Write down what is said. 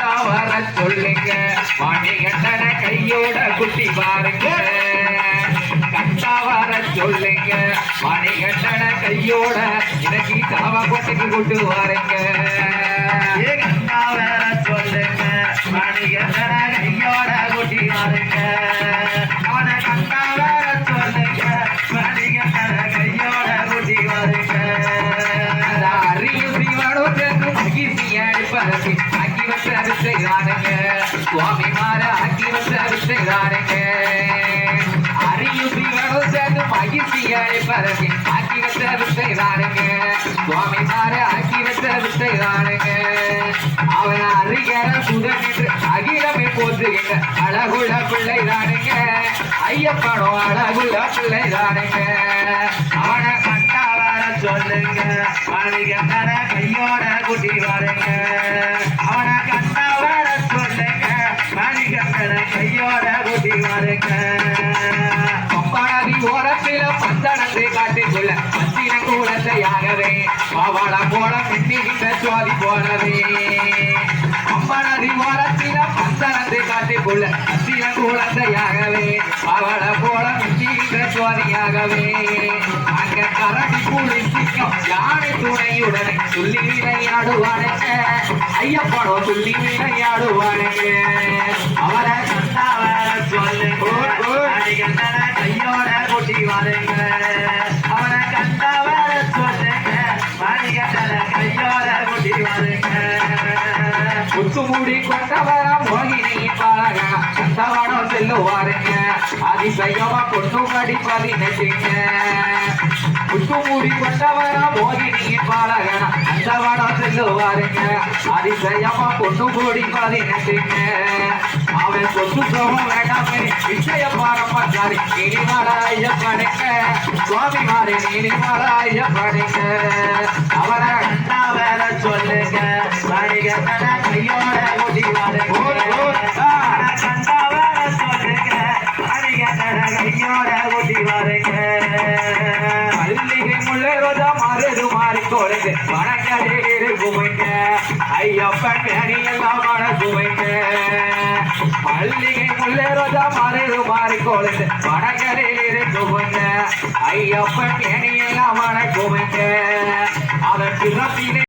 கண்டா வர சொல்லுங்க மணிகண்டன கையோட குட்டி பாருங்க கண்டா வர சொல்லுங்க மணிகண்டன கையோட எனக்கு காவ போட்டுக்கு கொண்டு வாருங்க கண்டா வர சொல்லுங்க மணிகண்டன கையோட குட்டி பாருங்க அவனை கண்டா வர சொல்லுங்க மணிகண்டன கையோட குட்டி பாருங்க பரப்பி ஆக்கி வச்ச அரிசைதானுங்க சுவாமி மாற ஆக்கி வச்ச அரிசைதானுங்க அறியுசி வளர்ந்து மகிழ்ச்சியை பரப்பி ஆக்கி வச்ச அரிசைதானுங்க சுவாமி மாற ஆக்கி வச்ச அரிசைதானுங்க அவன் அறிகர சுதனின்று அகிலமே போற்றுகின்ற அழகுள்ள பிள்ளைதானுங்க ஐயப்பனோ அழகுள்ள பிள்ளைதானுங்க அவனை கண்டா வர சொல்லுங்க மணிகண்டன கையோட குட்டி வாருங்க அவனை கண்டா வர சொல்லுங்க மணிகண்டன கையோட குட்டி வாருங்க பப்பாடி ஓரத்தில பந்தனத்தை காட்டிக்கொள்ள பத்தின கூடத்தையாகவே பவள போல மின்னுகின்ற சுவாதி போலவே பம்பனதி ஓரத்தில பந்தனத்தை காட்டிக்கொள்ள பத்தின கூடத்தையாகவே பவள போல மின்னுகின்ற சுவாதியாகவே அங்க கரடி குளிசிக்கும் யானை துணையுடனே துள்ளி விளையாடுவானுங்க ஐயப்பனோ துள்ளி விளையாடுவானுங்க அவரை கண்டா வர சொல்லுங்க மணிகண்டன கையோட குட்டி வாருங்க அவனை கண்டா வர சொல்லுங்க மணிகண்டன கையோட குட்டி வாருங்க முத்துமுடி கொண்டவர மோகினி பாலக கண்டவனம் செல்லுவாருங்க அதிசயமா பொண்ணு படி பதினெட்டுங்க முத்துமுடி கொண்டவர மோகினி பாலகன கண்டவனம் செல்லுவாருங்க அதிசயமா பொண்ணு கூடி பதினெட்டுங்க அவன் சொத்து சோகம் வேண்டாமே விஷய பாரம்பரி நீலிமல ஐயப்பனுங்க சுவாமி மாறி நீலிமல ஐயப்பனுங்க அவரை கண்டா வர சொல்லுங்க மணிகண்டன கையோட குட்டி வாருங்க கண்டா வர சொல்லுங்க மணிகண்டன கையோட குட்டி வாருங்க மல்லிகை முல்லை ரோஜா மாறுது மாறிக்கொழுந்து வணங்கடே குமைங்க ஐயப்பன் அணி எல்லாம் வணங்குமைங்க மல்லிகை முல்லை ரோஜா மாறுது மாறிக்கொழுந்து வணங்கடே குமைங்க ஐயப்பன் அணி எல்லாம் வணங்குமைங்க அதன் பிறப்பிலே